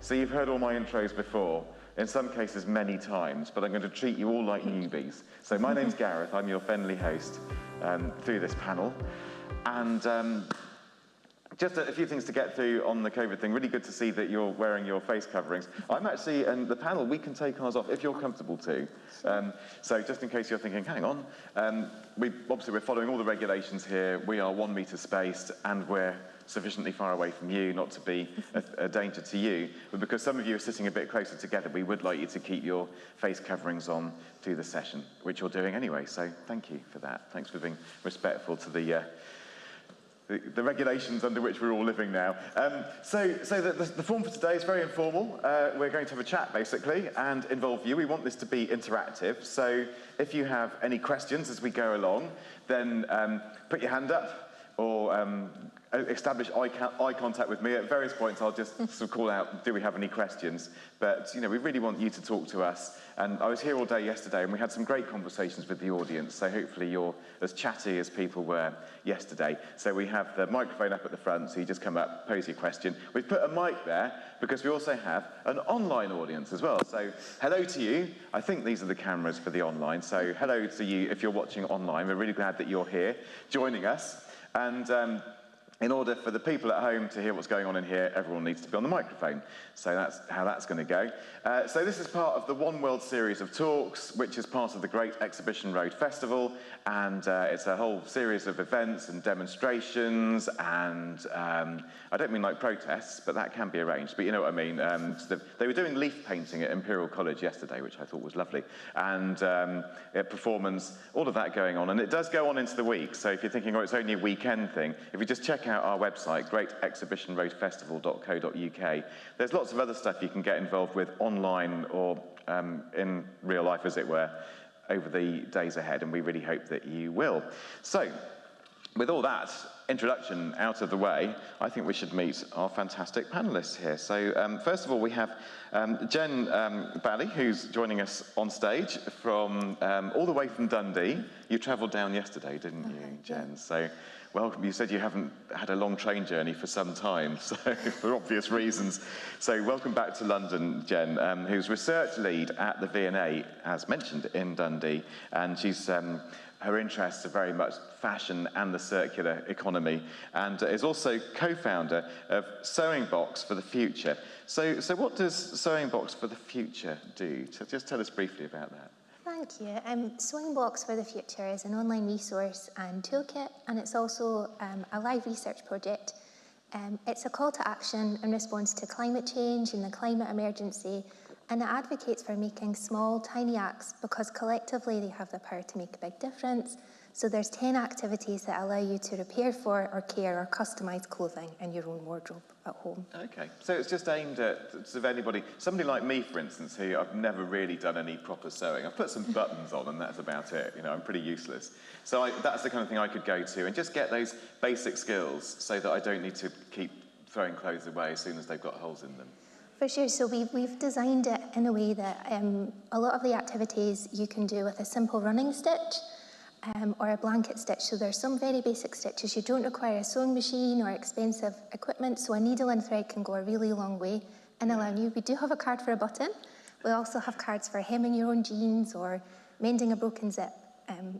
So you've heard all my intros before, in some cases many times, but I'm going to treat you all like newbies. So my name's Gareth, I'm your friendly host through this panel. And just a few things to get through on the COVID thing. Really good to see that you're wearing your face coverings. I'm actually, and the panel, we can take ours off if you're comfortable too. So just in case you're thinking, hang on, obviously we're following all the regulations here. We are 1 metre spaced and we're sufficiently far away from you not to be a danger to you. But because some of you are sitting a bit closer together, we would like you to keep your face coverings on through the session, which you're doing anyway. So thank you for that. Thanks for being respectful to the regulations under which we're all living now. So the form for today is very informal. We're going to have a chat, basically, and involve you. We want this to be interactive. So if you have any questions as we go along, then put your hand up or establish eye contact with me. At various points, I'll just sort of call out, do we have any questions? But, you know, we really want you to talk to us. And I was here all day yesterday, and we had some great conversations with the audience, so hopefully you're as chatty as people were yesterday. So we have the microphone up at the front, so you just come up, pose your question. We've put a mic there because we also have an online audience as well. So hello to you. I think these are the cameras for the online, so hello to you if you're watching online. We're really glad that you're here joining us. And in order for the people at home to hear what's going on in here, everyone needs to be on the microphone. So that's how that's going to go. So this is part of the One World series of talks, which is part of the Great Exhibition Road Festival. And it's a whole series of events and demonstrations. And I don't mean like protests, but that can be arranged. But you know what I mean. They were doing leaf painting at Imperial College yesterday, which I thought was lovely. And performance, all of that going on. And it does go on into the week. So if you're thinking, oh, it's only a weekend thing, if you just check out our website, greatexhibitionroadfestival.co.uk. There's lots of other stuff you can get involved with online or in real life, as it were, over the days ahead, and we really hope that you will. So, with all that introduction out of the way, I think we should meet our fantastic panellists here. So, first of all, we have Jen Bally, who's joining us on stage from all the way from Dundee. You travelled down yesterday, didn't you, Jen? So, welcome. You said you haven't had a long train journey for some time, so for obvious reasons. So welcome back to London, Jen, who's research lead at the V&A, as mentioned, in Dundee. And she's, her interests are very much fashion and the circular economy, and is also co-founder of Sewing Box for the Future. So what does Sewing Box for the Future do? So just tell us briefly about that. Thank you. Sewing Box for the Future is an online resource and toolkit, and it's also a live research project. It's a call to action in response to climate change and the climate emergency, and it advocates for making small, tiny acts because collectively they have the power to make a big difference. So there's 10 activities that allow you to repair for or care or customise clothing in your own wardrobe at home. Okay, so it's just aimed at sort of anybody, somebody like me, for instance, who I've never really done any proper sewing. I've put some buttons on and that's about it, you know, I'm pretty useless. So that's the kind of thing I could go to and just get those basic skills so that I don't need to keep throwing clothes away as soon as they've got holes in them. For sure, so we've designed it in a way that a lot of the activities you can do with a simple running stitch, or a blanket stitch. So there's some very basic stitches. You don't require a sewing machine or expensive equipment, so a needle and thread can go a really long way in allowing you. We do have a card for a button. We also have cards for hemming your own jeans or mending a broken zip.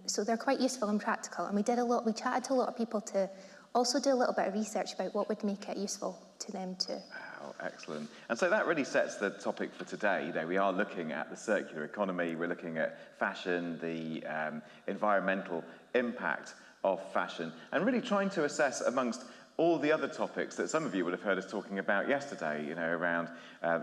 So they're quite useful and practical. And we chatted to a lot of people to also do a little bit of research about what would make it useful to them too. Wow, excellent. And so that really sets the topic for today. You know, we are looking at the circular economy, we're looking at fashion, the environmental impact of fashion, and really trying to assess amongst all the other topics that some of you would have heard us talking about yesterday, you know, around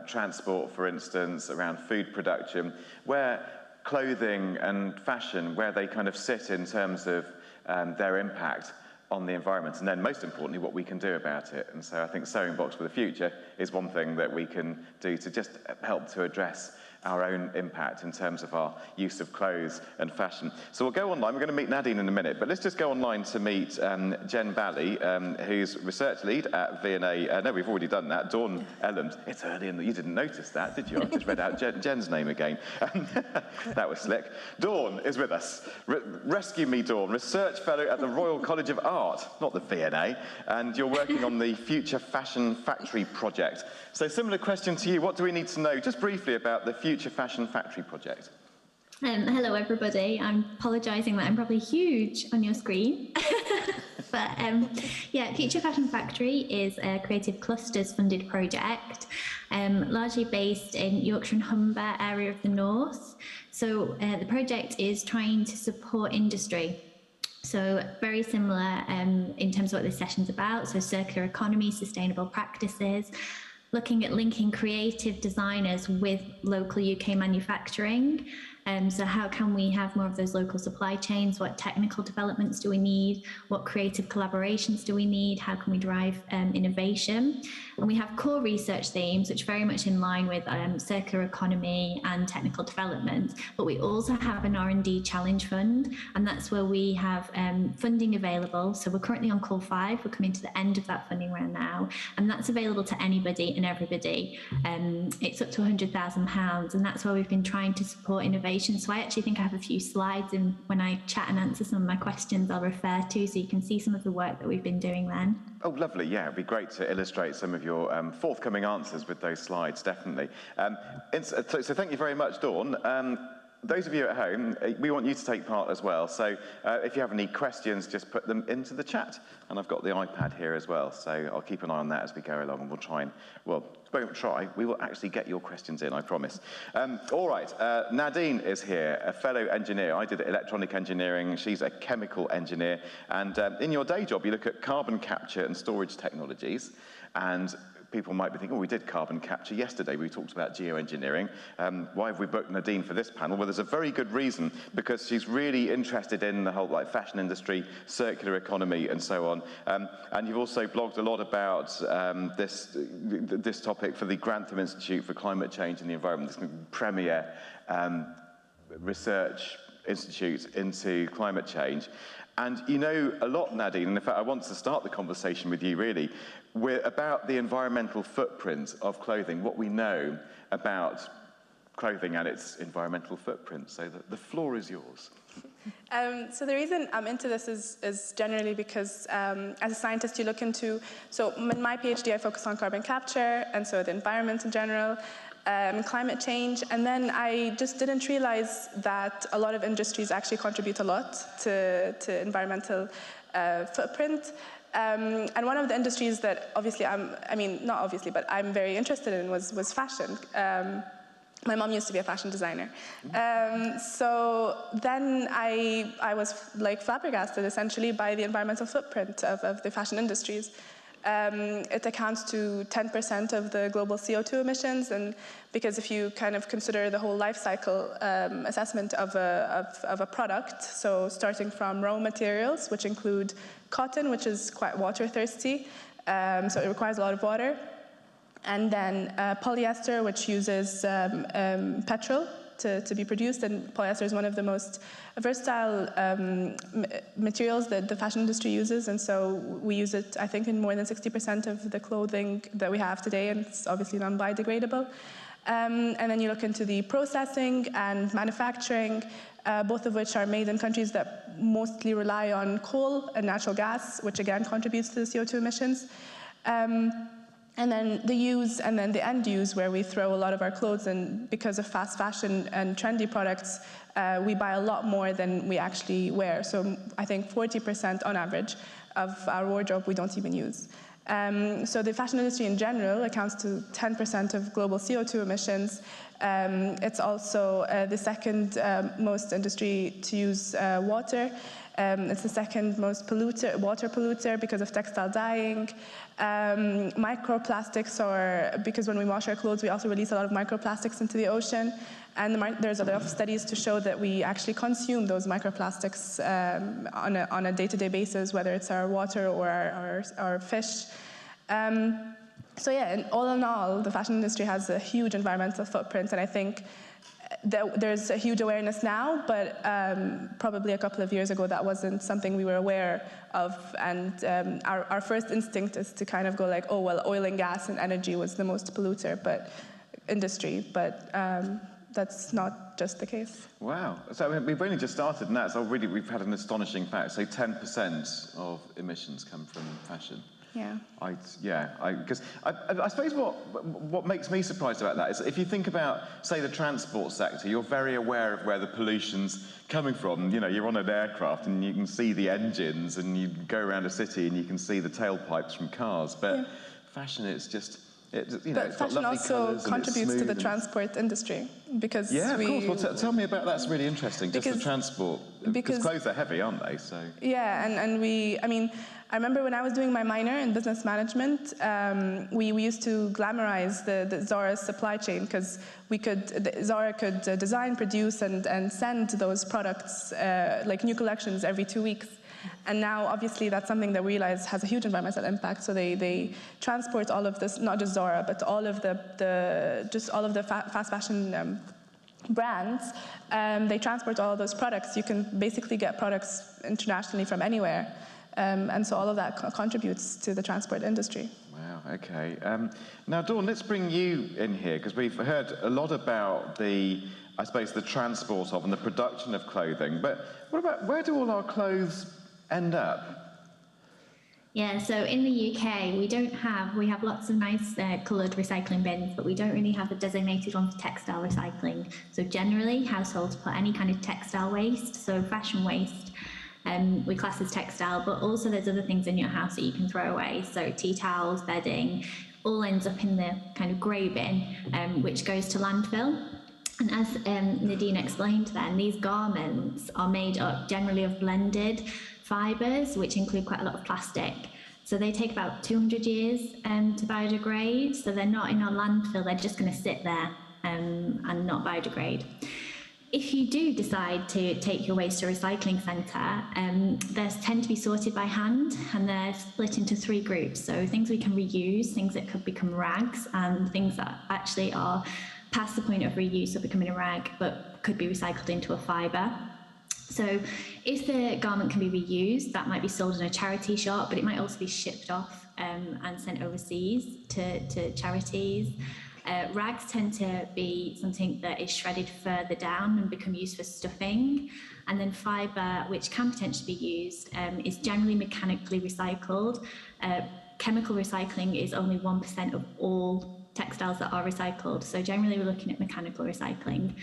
transport, for instance, around food production, where clothing and fashion, where they kind of sit in terms of their impact on the environment, and then most importantly what we can do about it. And so I think Sewing Box for the Future is one thing that we can do to just help to address our own impact in terms of our use of clothes and fashion. So we'll go online. We're going to meet Nadine in a minute, but let's just go online to meet Jen Bally, who's research lead at V&A. No, we've already done that. Dawn Ellams. It's early in the... You didn't notice that, did you? I just read out Jen's name again. That was slick. Dawn is with us. Rescue me, Dawn. Research fellow at the Royal College of Art, not the V&A, and you're working on the Future Fashion Factory project. So similar question to you. What do we need to know, just briefly, about the Future Fashion Factory project? Hello, everybody. I'm apologising that I'm probably huge on your screen. But yeah, Future Fashion Factory is a Creative Clusters funded project, largely based in Yorkshire and Humber area of the north. So the project is trying to support industry. So very similar in terms of what this session's about. So circular economy, sustainable practices, looking at linking creative designers with local UK manufacturing. So how can we have more of those local supply chains? What technical developments do we need? What creative collaborations do we need? How can we drive innovation? And we have core research themes, which are very much in line with circular economy and technical development. But we also have an R&D challenge fund, and that's where we have funding available. So we're currently on call 5. We're coming to the end of that funding round now, and that's available to anybody and everybody. It's up to £100,000, and that's where we've been trying to support innovation. So I actually think I have a few slides, and when I chat and answer some of my questions, I'll refer to, so you can see some of the work that we've been doing then. Oh, lovely. Yeah, it'd be great to illustrate some of your forthcoming answers with those slides, definitely. So thank you very much, Dawn. Those of you at home, we want you to take part as well. So if you have any questions, just put them into the chat. And I've got the iPad here as well, so I'll keep an eye on that as we go along, and we'll try and, well, we won't try, we will actually get your questions in, I promise. All right, Nadine is here, a fellow engineer. I did electronic engineering, she's a chemical engineer. And in your day job, you look at carbon capture and storage technologies. And people might be thinking, oh, we did carbon capture yesterday. We talked about geoengineering. Why have we booked Nadine for this panel? Well, there's a very good reason, because she's really interested in the whole fashion industry, circular economy, and so on. And you've also blogged a lot about this topic for the Grantham Institute for Climate Change and the Environment, this premier research institute into climate change. And you know a lot, Nadine, and in fact, I want to start the conversation with you, really, about the environmental footprint of clothing, what we know about clothing and its environmental footprint. So the floor is yours. So the reason I'm into this is generally because as a scientist you look into, so in my PhD I focus on carbon capture, and so the environment in general, climate change, and then I just didn't realize that a lot of industries actually contribute a lot to environmental footprint. And one of the industries that obviously not obviously, but I'm very interested in was fashion. My mom used to be a fashion designer. So then I was flabbergasted essentially by the environmental footprint of the fashion industries. It accounts to 10% of the global CO2 emissions, and because if you kind of consider the whole life cycle assessment of a product, so starting from raw materials, which include cotton, which is quite water thirsty, so it requires a lot of water, and then polyester, which uses petrol to be produced, and polyester is one of the most versatile materials that the fashion industry uses, and so we use it, I think, in more than 60% of the clothing that we have today, and it's obviously non-biodegradable. And then you look into the processing and manufacturing, both of which are made in countries that mostly rely on coal and natural gas, which again contributes to the CO2 emissions. And then the use, and then the end use, where we throw a lot of our clothes, and because of fast fashion and trendy products, we buy a lot more than we actually wear. So I think 40% on average of our wardrobe we don't even use. So the fashion industry in general accounts to 10% of global CO2 emissions. It's also the second most industry to use water. It's the second most water polluter because of textile dyeing. Microplastics, or because when we wash our clothes, we also release a lot of microplastics into the ocean. And there's a lot of studies to show that we actually consume those microplastics on a day-to-day basis, whether it's our water or our fish. So yeah, and all in all, the fashion industry has a huge environmental footprint, and I think there's a huge awareness now, but probably a couple of years ago that wasn't something we were aware of, and our first instinct is to kind of go like, oh well, oil and gas and energy was the most polluter industry, but that's not just the case. Wow. So I mean, we've only just started, and that's already, we've had an astonishing fact. So 10% of emissions come from fashion. Yeah. Because I suppose what makes me surprised about that is if you think about, say, the transport sector, you're very aware of where the pollution's coming from. You know, you're on an aircraft and you can see the engines, and you go around a city and you can see the tailpipes from cars. But fashion, it's just, you know, but it's got fashion lovely also colours and contributes to the and transport industry because of course. Well, tell me about that. That's really interesting. Just the transport, because clothes are heavy, aren't they? So yeah, and I mean, I remember when I was doing my minor in business management, we used to glamorize the Zara's supply chain, because Zara could design, produce, and send those products like new collections every 2 weeks. And now, obviously, that's something that we realize has a huge environmental impact. So they transport all of this, not just Zara, but all of the fast fashion brands. They transport all of those products. You can basically get products internationally from anywhere. And so all of that contributes to the transport industry. Wow, okay. Now, Dawn, let's bring you in here, because we've heard a lot about the transport of and the production of clothing. But what about, where do all our clothes end up? Yeah, so in the UK, we have lots of nice coloured recycling bins, but we don't really have a designated one for textile recycling. So generally, households put any kind of textile waste, so fashion waste, we class as textile, but also there's other things in your house that you can throw away. So tea towels, bedding, all ends up in the kind of grey bin, which goes to landfill. And as Nadine explained then, these garments are made up generally of blended fibres, which include quite a lot of plastic. So they take about 200 years to biodegrade. So they're not in our landfill, they're just going to sit there and not biodegrade. If you do decide to take your waste to a recycling centre, they tend to be sorted by hand, and they're split into 3 groups. So things we can reuse, things that could become rags, and things that actually are past the point of reuse or becoming a rag, but could be recycled into a fibre. So if the garment can be reused, that might be sold in a charity shop, but it might also be shipped off and sent overseas to charities. Rags tend to be something that is shredded further down and become used for stuffing. And then fibre, which can potentially be used, is generally mechanically recycled. Chemical recycling is only 1% of all textiles that are recycled. So generally we're looking at mechanical recycling.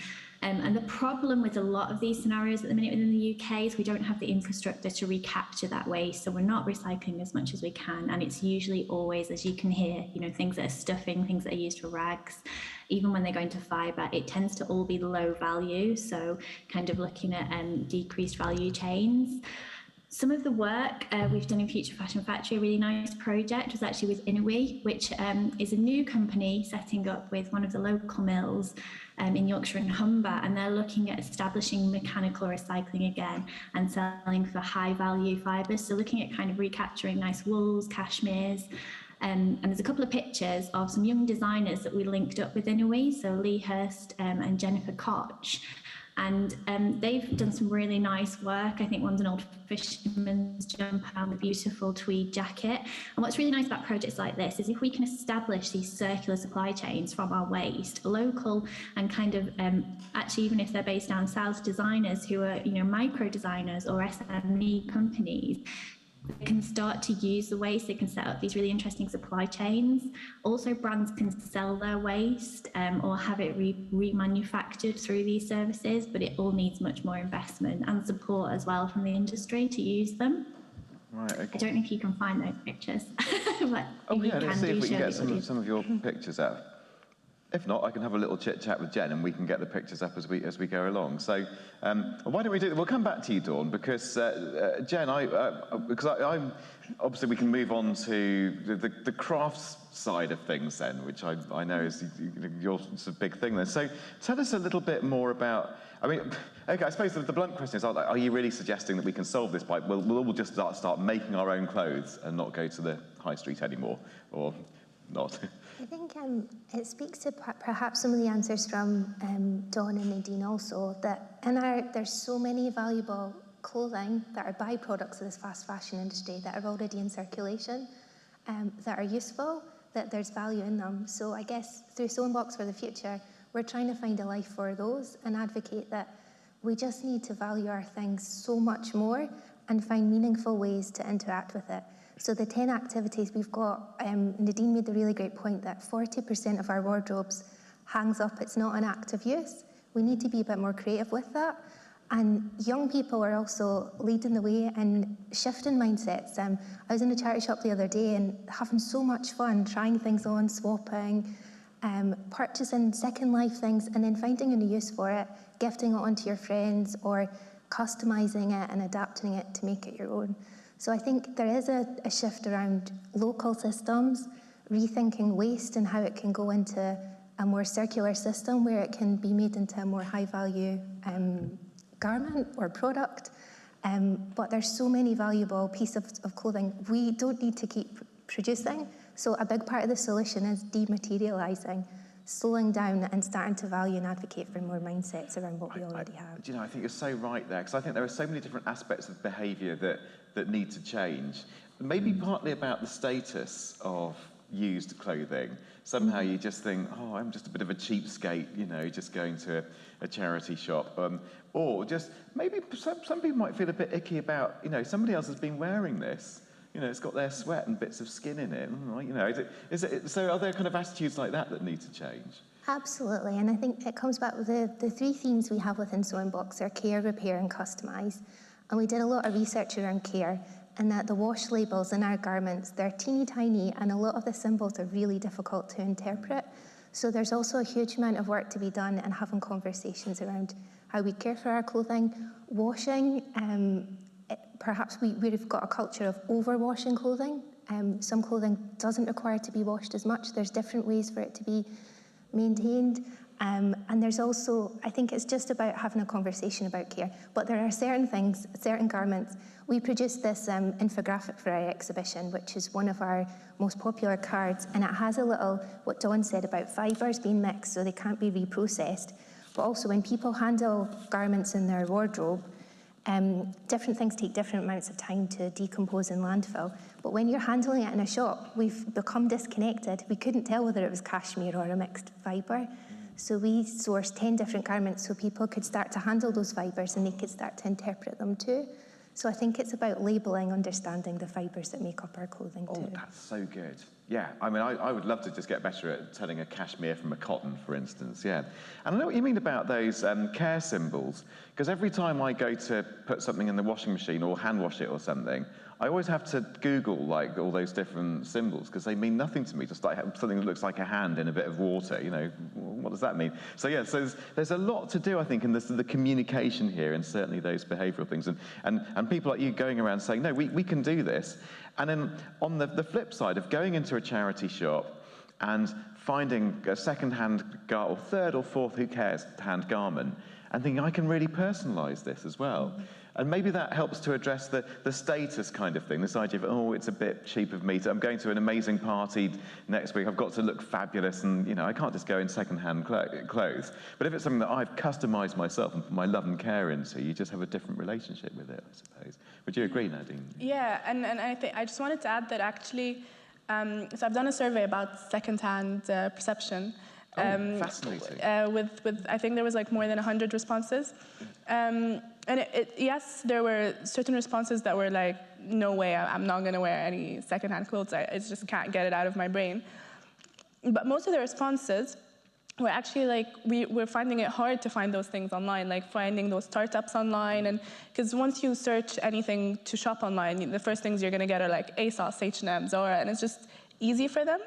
And the problem with a lot of these scenarios at the minute within the UK is we don't have the infrastructure to recapture that waste. So we're not recycling as much as we can. And it's usually always, as you can hear, you know, things that are stuffing, things that are used for rags. Even when they go into fibre, it tends to all be low value. So kind of looking at decreased value chains. Some of the work we've done in Future Fashion Factory, a really nice project, was actually with Inuit, which is a new company setting up with one of the local mills in Yorkshire and Humber, and they're looking at establishing mechanical recycling again and selling for high value fibres. So looking at kind of recapturing nice wools, cashmeres. And there's a couple of pictures of some young designers that we linked up with Inuit, so Lee Hurst and Jennifer Koch. And they've done some really nice work. I think one's an old fisherman's jumper and a beautiful tweed jacket. And what's really nice about projects like this is if we can establish these circular supply chains from our waste, local and kind of, actually even if they're based down south, designers who are, you know, micro designers or SME companies, they can start to use the waste, they can set up these really interesting supply chains. Also, brands can sell their waste or have it remanufactured through these services, but it all needs much more investment and support as well from the industry to use them. Right, okay. I don't know if you can find those pictures. But let's see if we can get some of your pictures out. If not, I can have a little chit-chat with Jen and we can get the pictures up as we go along. So why don't we do that? We'll come back to you, Dawn, because Jen, I'm obviously we can move on to the crafts side of things then, which I know is your sort of big thing then. So tell us a little bit more about, I mean, okay, I suppose the blunt question is, are you really suggesting that we can solve this by, we'll all just start making our own clothes and not go to the high street anymore? Or not. I think it speaks to perhaps some of the answers from Dawn and Nadine also, that there's so many valuable clothing that are byproducts of this fast fashion industry that are already in circulation, that are useful, that there's value in them. So I guess through Sewing Box for the Future, we're trying to find a life for those and advocate that we just need to value our things so much more and find meaningful ways to interact with it. So the 10 activities we've got, Nadine made the really great point that 40% of our wardrobes hangs up, it's not an active use. We need to be a bit more creative with that. And young people are also leading the way in shifting mindsets. I was in a charity shop the other day and having so much fun, trying things on, swapping, purchasing Second Life things, and then finding a new use for it, gifting it onto your friends, or customizing it and adapting it to make it your own. So I think there is a shift around local systems, rethinking waste and how it can go into a more circular system where it can be made into a more high-value garment or product. But there's so many valuable pieces of clothing we don't need to keep producing. So a big part of the solution is dematerialising, slowing down and starting to value and advocate for more mindsets around what we already have. Do you know, I think you're so right there, because I think there are so many different aspects of behaviour that need to change. Maybe partly about the status of used clothing. Somehow you just think, oh, I'm just a bit of a cheapskate, you know, just going to a charity shop. Or just maybe some people might feel a bit icky about, you know, somebody else has been wearing this. You know, it's got their sweat and bits of skin in it. You know, so are there kind of attitudes like that need to change? Absolutely, and I think it comes back with the 3 themes we have within Sewing Box are care, repair and customise. And we did a lot of research around care, and that the wash labels in our garments, they're teeny tiny, and a lot of the symbols are really difficult to interpret. So there's also a huge amount of work to be done and having conversations around how we care for our clothing. Washing, perhaps we've got a culture of overwashing clothing. Some clothing doesn't require to be washed as much. There's different ways for it to be maintained. And there's also, I think it's just about having a conversation about care. But there are certain things, certain garments. We produced this infographic for our exhibition, which is one of our most popular cards. And it has a little, what Dawn said about fibres being mixed so they can't be reprocessed. But also when people handle garments in their wardrobe, different things take different amounts of time to decompose in landfill. But when you're handling it in a shop, we've become disconnected. We couldn't tell whether it was cashmere or a mixed fibre. So we sourced 10 different garments so people could start to handle those fibres and they could start to interpret them too. So I think it's about labelling, understanding the fibres that make up our clothing too. Oh, that's so good. Yeah, I mean, I would love to just get better at telling a cashmere from a cotton, for instance, yeah. And I know what you mean about those care symbols, because every time I go to put something in the washing machine or hand wash it or something, I always have to Google, like, all those different symbols, because they mean nothing to me, just like something that looks like a hand in a bit of water, you know, what does that mean? So, yeah, so there's a lot to do, I think, in the communication here, and certainly those behavioural things, and people like you going around saying, no, we can do this. And then on the flip side of going into a charity shop and finding a second-hand or third or fourth, who cares, hand garment, and thinking, I can really personalise this as well. And maybe that helps to address the status kind of thing, this idea of, oh, it's a bit cheap of me. I'm going to an amazing party next week. I've got to look fabulous, and, you know, I can't just go in second-hand clothes. But if it's something that I've customised myself and put my love and care into, you just have a different relationship with it, I suppose. Would you agree, Nadine? Yeah, and I just wanted to add that actually, so I've done a survey about second-hand perception. Fascinating. With I think there was like more than 100 responses. And yes, there were certain responses that were like, no way, I'm not going to wear any secondhand clothes. I just can't get it out of my brain. But most of the responses were actually like, we're finding it hard to find those things online, like finding those startups online. And because once you search anything to shop online, the first things you're going to get are like ASOS, H&M, Zara, and it's just easy for them.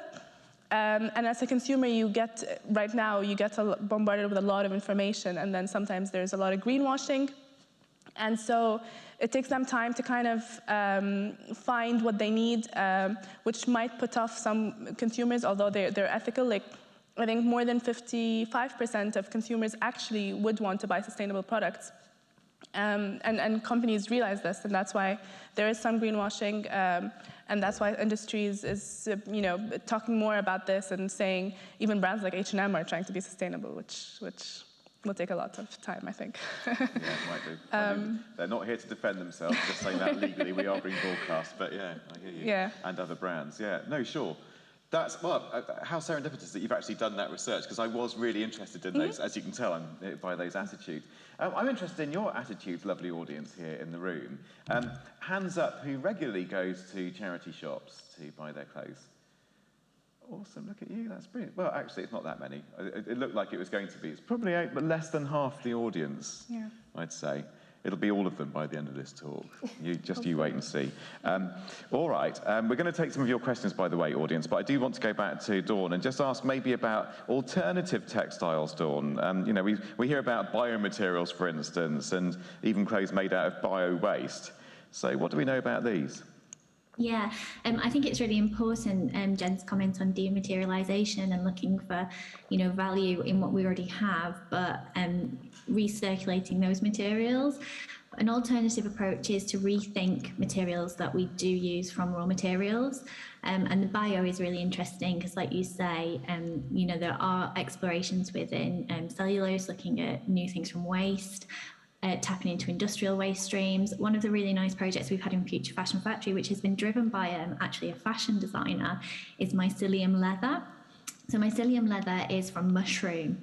And as a consumer, right now, you get bombarded with a lot of information, and then sometimes there's a lot of greenwashing. And so it takes them time to kind of find what they need, which might put off some consumers, although they're ethical. Like, I think more than 55% of consumers actually would want to buy sustainable products. And companies realize this, and that's why there is some greenwashing. And that's why industry is talking more about this and saying even brands like H&M are trying to be sustainable, which will take a lot of time, I think. Yeah, it might do. They're not here to defend themselves, just saying that legally we are being broadcast, but yeah, I hear you. Yeah. And other brands, yeah. No, sure. That's, well, how serendipitous that you've actually done that research, because I was really interested in those, as you can tell, by those attitudes. I'm interested in your attitudes, lovely audience here in the room. Hands up who regularly goes to charity shops to buy their clothes. Awesome, look at you, that's brilliant. Well, actually, it's not that many. It looked like it was going to be. It's probably but less than half the audience, I'd say. It'll be all of them by the end of this talk. You wait and see. All right, we're going to take some of your questions, by the way, audience, but I do want to go back to Dawn and just ask maybe about alternative textiles, Dawn. We hear about biomaterials, for instance, and even clothes made out of bio-waste. So what do we know about these? Yeah, I think it's really important, Jen's comment on dematerialization and looking for, value in what we already have, but recirculating those materials. An alternative approach is to rethink materials that we do use from raw materials. And the bio is really interesting because, like you say, there are explorations within cellulose, looking at new things from waste, tapping into industrial waste streams. One of the really nice projects we've had in Future Fashion Factory, which has been driven by actually a fashion designer, is mycelium leather. So mycelium leather is from mushroom,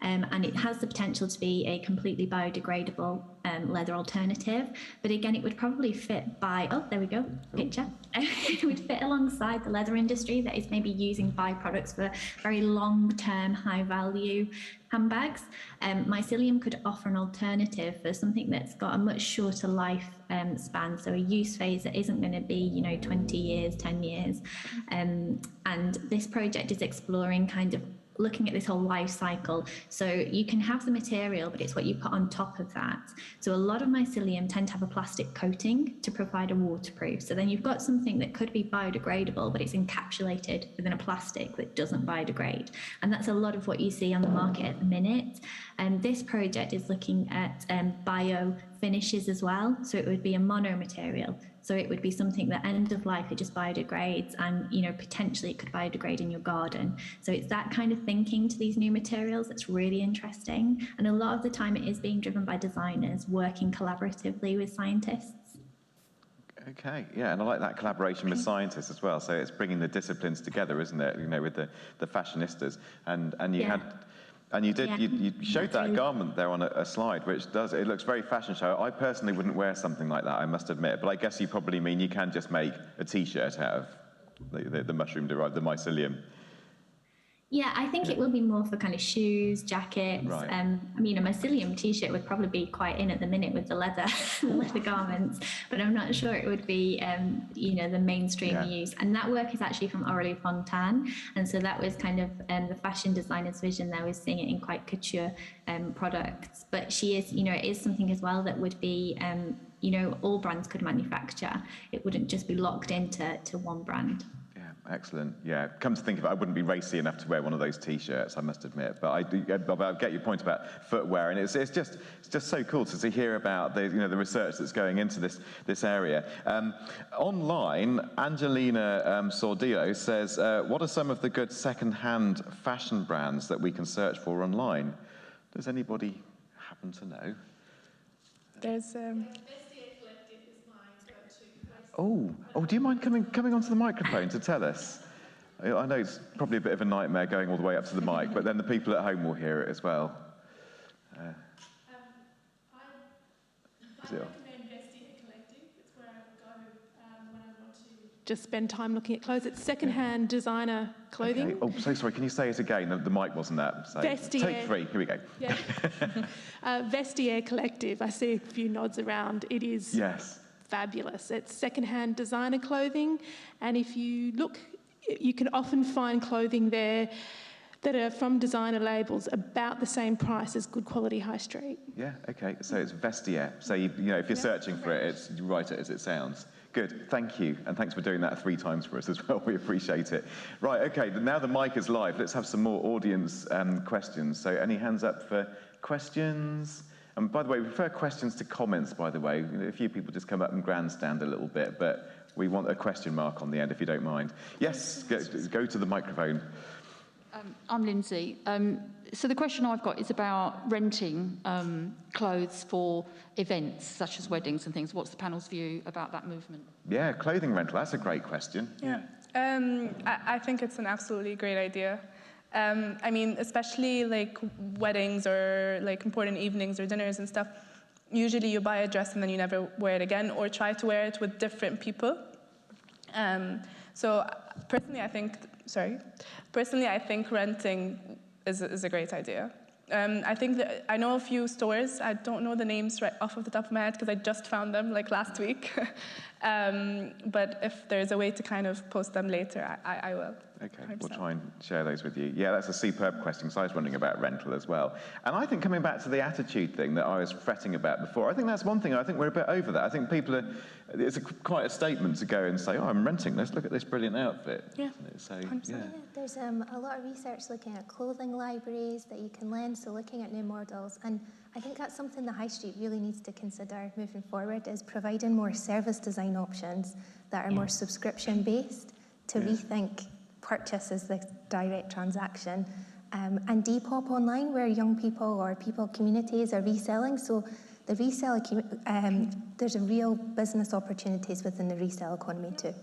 and it has the potential to be a completely biodegradable leather alternative. But again, it would probably fit by, oh, there we go, picture. It would fit alongside the leather industry that is maybe using byproducts for very long-term, high-value handbags. Mycelium could offer an alternative for something that's got a much shorter life span, so a use phase that isn't going to be 20 years, 10 years. And this project is exploring kind of looking at this whole life cycle. So you can have the material, but it's what you put on top of that. So a lot of mycelium tend to have a plastic coating to provide a waterproof. So then you've got something that could be biodegradable, but it's encapsulated within a plastic that doesn't biodegrade. And that's a lot of what you see on the market at the minute. And this project is looking at bio finishes as well. So it would be a mono material. So it would be something that end of life, it just biodegrades, and potentially it could biodegrade in your garden. So it's that kind of thinking to these new materials that's really interesting. And a lot of the time it is being driven by designers working collaboratively with scientists. Okay, yeah, and I like that collaboration with scientists as well. So it's bringing the disciplines together, isn't it? With the fashionistas, and you had. And you showed that garment there on a slide, which it looks very fashion show. I personally wouldn't wear something like that, I must admit, but I guess you probably mean you can just make a t-shirt out of the mushroom-derived, the mycelium. Yeah, I think it will be more for kind of shoes, jackets. Right. A mycelium t-shirt would probably be quite in at the minute with the leather garments, but I'm not sure it would be, the mainstream use. And that work is actually from Aurélie Fontaine, and so that was kind of the fashion designer's vision there, was seeing it in quite couture products. But she is, it is something as well that would be, all brands could manufacture. It wouldn't just be locked into one brand. Excellent. Yeah, come to think of it, I wouldn't be racy enough to wear one of those t-shirts, I must admit. But I get your point about footwear, and it's just so cool to hear about the research that's going into this area. Online, Angelina Sordillo says, what are some of the good second-hand fashion brands that we can search for online? Does anybody happen to know? There's Oh, do you mind coming onto the microphone to tell us? I know it's probably a bit of a nightmare going all the way up to the mic, but then the people at home will hear it as well. I recommend Vestiaire Collective. It's where I go when I want to just spend time looking at clothes. It's second-hand designer clothing. Okay. Oh, so sorry, can you say it again? The mic wasn't that. So Vestiaire. Take 3, here we go. Yeah. Vestiaire Collective. I see a few nods around. It is... Yes. Fabulous. It's second-hand designer clothing, and if you look, you can often find clothing there that are from designer labels about the same price as good quality high street. Yeah, okay, so it's Vestiaire. So, if you're searching for it, you write it as it sounds. Good, thank you, and thanks for doing that 3 times for us as well, we appreciate it. Right, okay, now the mic is live, let's have some more audience questions. So any hands up for questions? And by the way, we prefer questions to comments, by the way. A few people just come up and grandstand a little bit, but We want a question mark on the end, if you don't mind. Yes, go to the microphone. I'm Lindsay. So the question I've got is about renting clothes for events such as weddings and things. What's the panel's view about that movement? Yeah, clothing rental, that's a great question. Yeah, I think it's an absolutely great idea. I mean, especially like weddings or like important evenings or dinners and stuff, usually you buy a dress and then you never wear it again or try to wear it with different people. So personally, I think renting is a great idea. I think that I know a few stores. I don't know the names right off of the top of my head because I just found them like last week. But if there's a way to kind of post them later, I will. Okay, 100%. we'll try and share those with you. Yeah, that's a superb question, because I was wondering about rental as well. And I think coming back to the attitude thing that I was fretting about before, I think that's one thing. I think we're a bit over that. I think people are, it's quite a statement to go and say, oh, I'm renting this, look at this brilliant outfit. Yeah, so, 100%. yeah. There's a lot of research looking at clothing libraries that you can lend, so looking at new models. And I think that's something the High Street really needs to consider moving forward, is providing more service design options that are more subscription-based to rethink purchase as the direct transaction, and Depop online, where young people or communities are reselling. So the resale, there's a real business opportunities within the resale economy too.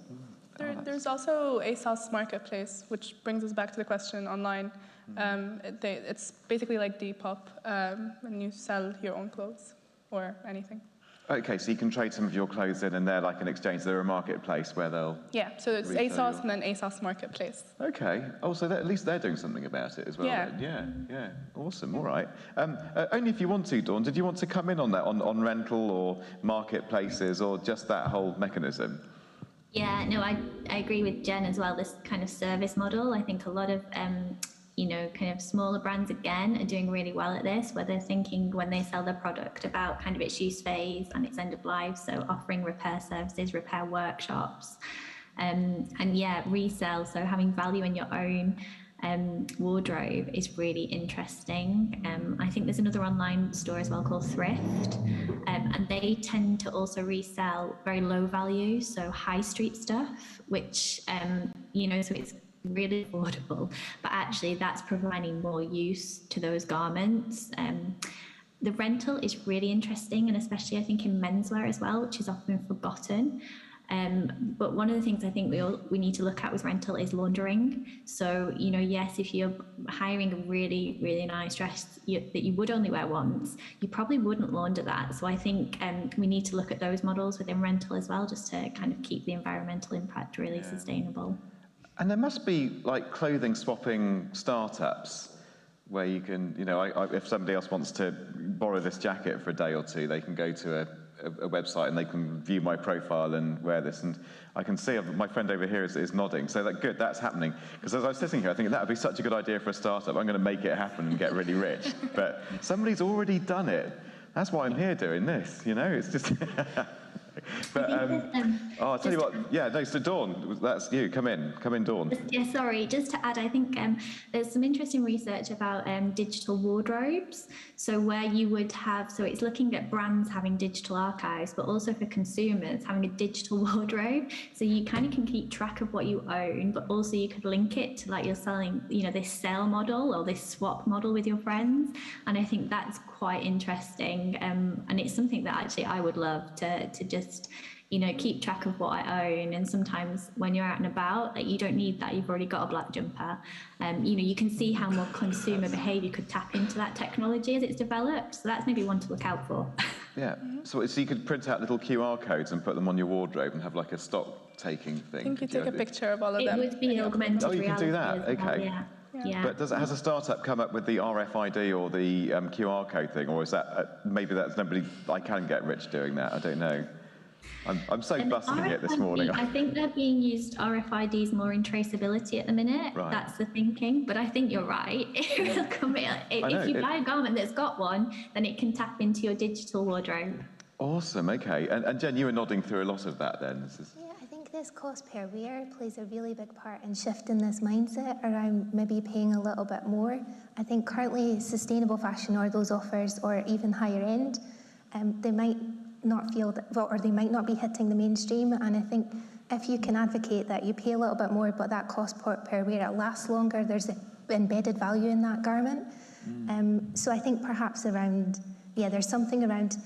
There's also ASOS Marketplace, which brings us back to the question online. It's basically like Depop, and you sell your own clothes or anything. Okay, so you can trade some of your clothes in and they're like an exchange, they're a marketplace where they'll... Yeah, so it's ASOS and then ASOS Marketplace. Okay, oh, so at least they're doing something about it as well. Yeah. Then. Yeah, awesome, all right. Only if you want to, Dawn, did you want to come in on that, on rental or marketplaces or just that whole mechanism? Yeah, no, I agree with Jen as well, this kind of service model. I think a lot of kind of smaller brands again are doing really well at this, where they're thinking when they sell their product about kind of its use phase and its end of life, so offering repair services, repair workshops, and yeah, resale, so having value in your own wardrobe is really interesting. I think there's another online store as well called Thrift, and they tend to also resell very low value, so high street stuff, which so it's really affordable, but actually that's providing more use to those garments. The rental is really interesting, and especially I think in menswear as well, which is often forgotten. But one of the things I think we need to look at with rental is laundering. So, yes, if you're hiring a really, really nice dress that you would only wear once, you probably wouldn't launder that. So I think we need to look at those models within rental as well, just to kind of keep the environmental impact really sustainable. And there must be like clothing swapping startups where you can, if somebody else wants to borrow this jacket for a day or two, they can go to a website and they can view my profile and wear this. And I can see my friend over here is nodding. So good, that's happening. Because as I was sitting here, I think that would be such a good idea for a startup. I'm going to make it happen and get really rich. But somebody's already done it. That's why I'm here doing this, it's just... But I'll tell you what. Yeah, no. So Dawn, that's you. Come in, Dawn. Yeah, sorry. Just to add, I think there's some interesting research about digital wardrobes. So where you would have, so it's looking at brands having digital archives, but also for consumers having a digital wardrobe. So you kind of can keep track of what you own, but also you could link it to like you're selling, this sell model or this swap model with your friends. And I think that's quite interesting. And it's something that actually I would love to just keep track of what I own. And sometimes when you're out and about, like, you don't need that, you've already got a black jumper. You can see how more consumer behaviour could tap into that technology as it's developed. So that's maybe one to look out for. Yeah, so you could print out little QR codes and put them on your wardrobe and have like a stock taking thing. I think you take a picture of all of them. It would be augmented reality. Oh, you can do that, okay. Well, yeah. But has a startup come up with the RFID or the QR code thing, or is that, maybe that's nobody, I can get rich doing that, I don't know. I'm so busting it this morning. I think they're being used, RFIDs, more in traceability at the minute. Right. That's the thinking. But I think you're right. It will come in. If you buy a garment that's got one, then it can tap into your digital wardrobe. Awesome, okay. And Jen, you were nodding through a lot of that then. Yeah, I think this cost per wear plays a really big part in shifting this mindset around maybe paying a little bit more. I think currently sustainable fashion or those offers or even higher end, they might not feel that, or they might not be hitting the mainstream, and I think if you can advocate that you pay a little bit more, but that cost per wear, it lasts longer, there's embedded value in that garment. So I think perhaps around, there's something around,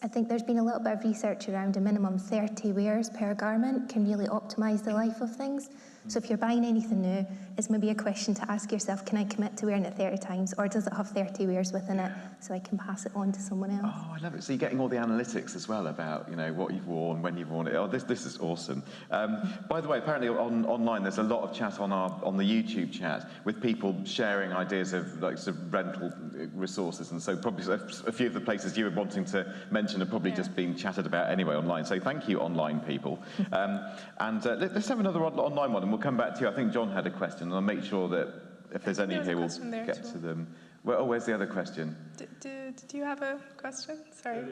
I think there's been a little bit of research around a minimum 30 wears per garment can really optimise the life of things. So if you're buying anything new, it's maybe a question to ask yourself, can I commit to wearing it 30 times, or does it have 30 wears within it, so I can pass it on to someone else? Oh, I love it. So you're getting all the analytics as well about, what you've worn, when you've worn it. Oh, this is awesome. By the way, apparently online there's a lot of chat on the YouTube chat with people sharing ideas of like sort of rental resources, and so probably a few of the places you were wanting to mention are probably just being chatted about anyway online. So thank you, online people. And let's have another online one, and we'll come back to you. I think John had a question, and I'll make sure that if there's any here, we'll get to them. Well, where's the other question? Did you have a question? Sorry.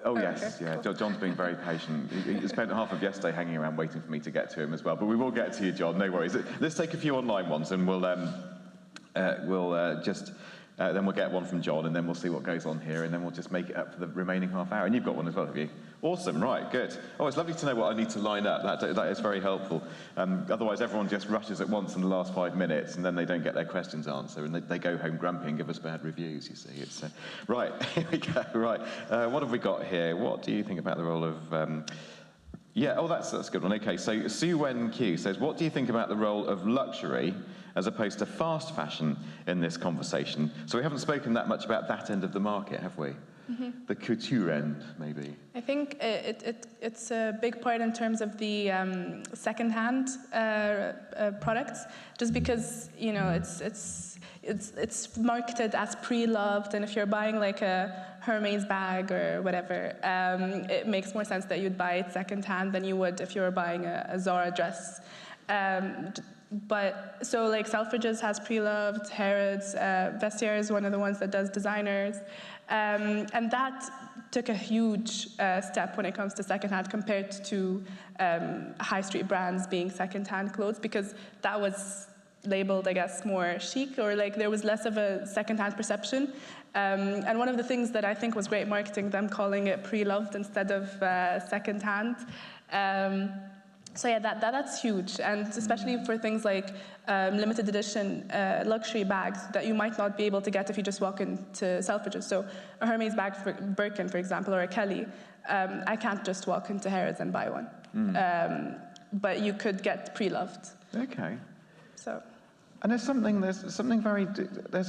Oh, yes, okay, yeah. cool. John's being very patient. He spent half of yesterday hanging around waiting for me to get to him as well. But we will get to you, John, no worries. Let's take a few online ones, and we'll then we'll get one from John, and then we'll see what goes on here, and then we'll just make it up for the remaining half hour. And you've got one as well, have you? Awesome, right, good. Oh, it's lovely to know what I need to line up. That is very helpful. Otherwise, everyone just rushes at once in the last 5 minutes, and then they don't get their questions answered, and they go home grumpy and give us bad reviews, you see. It's right, here we go, right. What have we got here? What do you think about the role of... that's a good one. Okay, so Sue Wen Q says, what do you think about the role of luxury as opposed to fast fashion in this conversation? So we haven't spoken that much about that end of the market, have we? The couture end, maybe. I think it's a big part in terms of the second-hand products, just because it's marketed as pre-loved, and if you're buying like a Hermes bag or whatever, it makes more sense that you'd buy it second-hand than you would if you were buying a Zara dress. But so like Selfridges has pre-loved, Harrods, Vestiaire is one of the ones that does designers. And that took a huge step when it comes to secondhand compared to high street brands being secondhand clothes, because that was labeled, I guess, more chic, or like there was less of a secondhand perception. And one of the things that I think was great marketing, them calling it pre-loved instead of secondhand. So yeah, that's huge, and especially for things like limited edition luxury bags that you might not be able to get if you just walk into Selfridges. So a Hermes bag for Birkin, for example, or a Kelly, I can't just walk into Harrods and buy one. But you could get pre-loved. Okay. So. And there's a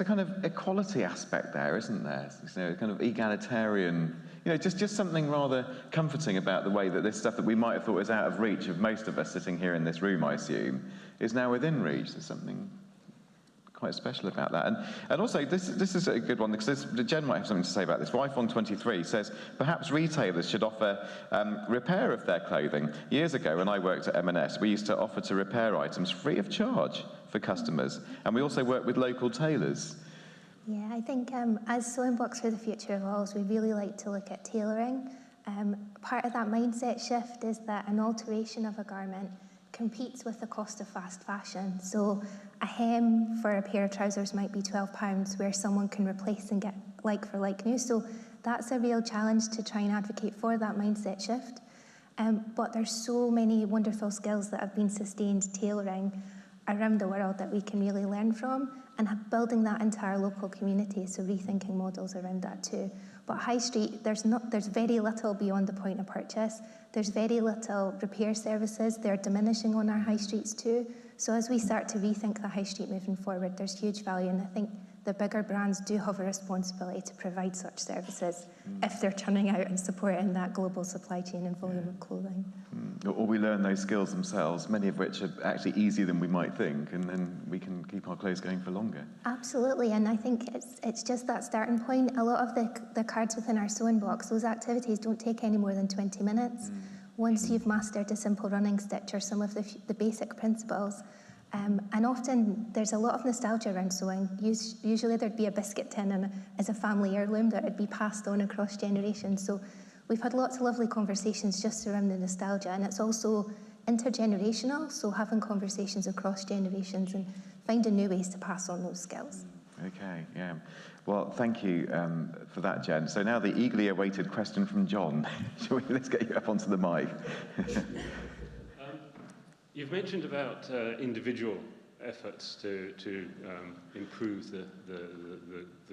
kind of equality aspect there, isn't there? Kind of egalitarian, just something rather comforting about the way that this stuff that we might have thought was out of reach of most of us sitting here in this room, I assume, is now within reach. There's something quite special about that. And also, this is a good one, because Jen might have something to say about this. Wife123 says, perhaps retailers should offer repair of their clothing. Years ago, when I worked at M&S, we used to offer to repair items free of charge for customers. And we also work with local tailors. Yeah, I think as Sewing Blocks for the Future evolves, we really like to look at tailoring. Part of that mindset shift is that an alteration of a garment competes with the cost of fast fashion. So a hem for a pair of trousers might be £12, where someone can replace and get like for like new. So that's a real challenge to try and advocate for that mindset shift. But there's so many wonderful skills that have been sustained tailoring around the world that we can really learn from, and building that into our local community, so rethinking models around that too. But high street, there's very little beyond the point of purchase. There's very little repair services. They're diminishing on our high streets too. So as we start to rethink the high street moving forward, there's huge value, and I think the bigger brands do have a responsibility to provide such services if they're turning out and supporting that global supply chain and volume of clothing. Or we learn those skills themselves, many of which are actually easier than we might think, and then we can keep our clothes going for longer. Absolutely, and I think it's just that starting point. A lot of the cards within our sewing blocks, those activities don't take any more than 20 minutes. Once you've mastered a simple running stitch or some of the basic principles. And often there's a lot of nostalgia around sewing. Usually there'd be a biscuit tin as a family heirloom that would be passed on across generations. So we've had lots of lovely conversations just around the nostalgia, and it's also intergenerational, so having conversations across generations and finding new ways to pass on those skills. Okay, yeah. Well, thank you for that, Jen. So now the eagerly awaited question from John. Let's get you up onto the mic. You've mentioned about individual efforts to improve the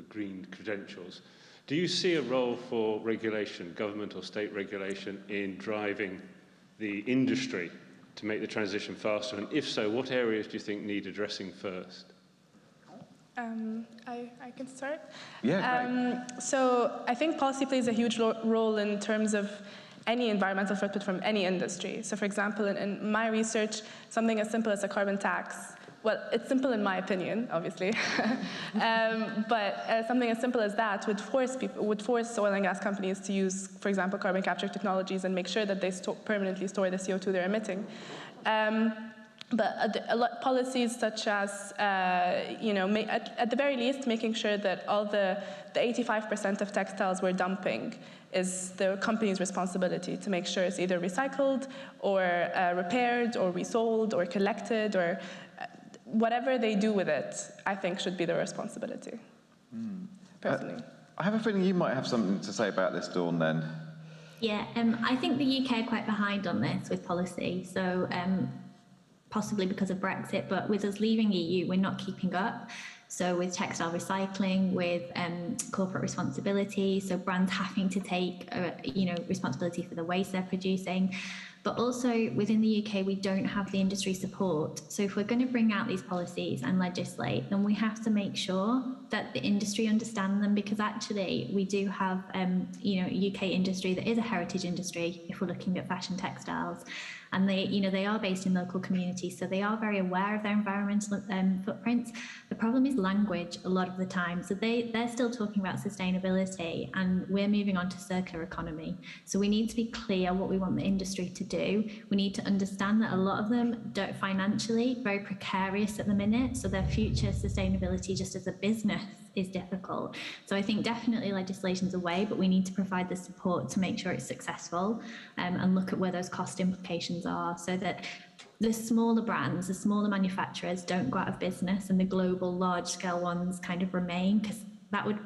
green credentials. Do you see a role for regulation, government or state regulation, in driving the industry to make the transition faster? And if so, what areas do you think need addressing first? I can start. Yeah, So I think policy plays a huge role in terms of any environmental footprint from any industry. So for example, in my research, something as simple as a carbon tax, well, it's simple in my opinion, obviously, but something as simple as that would force oil and gas companies to use, for example, carbon capture technologies and make sure that they permanently store the CO2 they're emitting. But policies such as, at the very least, making sure that all the 85% of textiles we're dumping is the company's responsibility to make sure it's either recycled or repaired or resold or collected or whatever they do with it, I think should be their responsibility, personally. I have a feeling you might have something to say about this, Dawn, then. Yeah, I think the UK are quite behind on this with policy. So possibly because of Brexit, but with us leaving EU, we're not keeping up. So with textile recycling, with corporate responsibility, so brands having to take, responsibility for the waste they're producing. But also within the UK, we don't have the industry support. So if we're going to bring out these policies and legislate, then we have to make sure that the industry understand them, because actually we do have, UK industry that is a heritage industry if we're looking at fashion textiles. And they are based in local communities, so they are very aware of their environmental footprints. The problem is language a lot of the time. So they're still talking about sustainability, and we're moving on to circular economy. So we need to be clear what we want the industry to do. We need to understand that a lot of them don't financially, very precarious at the minute. So their future sustainability just as a business is difficult. So I think definitely legislation's a way, but we need to provide the support to make sure it's successful, and look at where those cost implications are, so that the smaller brands, the smaller manufacturers don't go out of business and the global large-scale ones kind of remain, because that would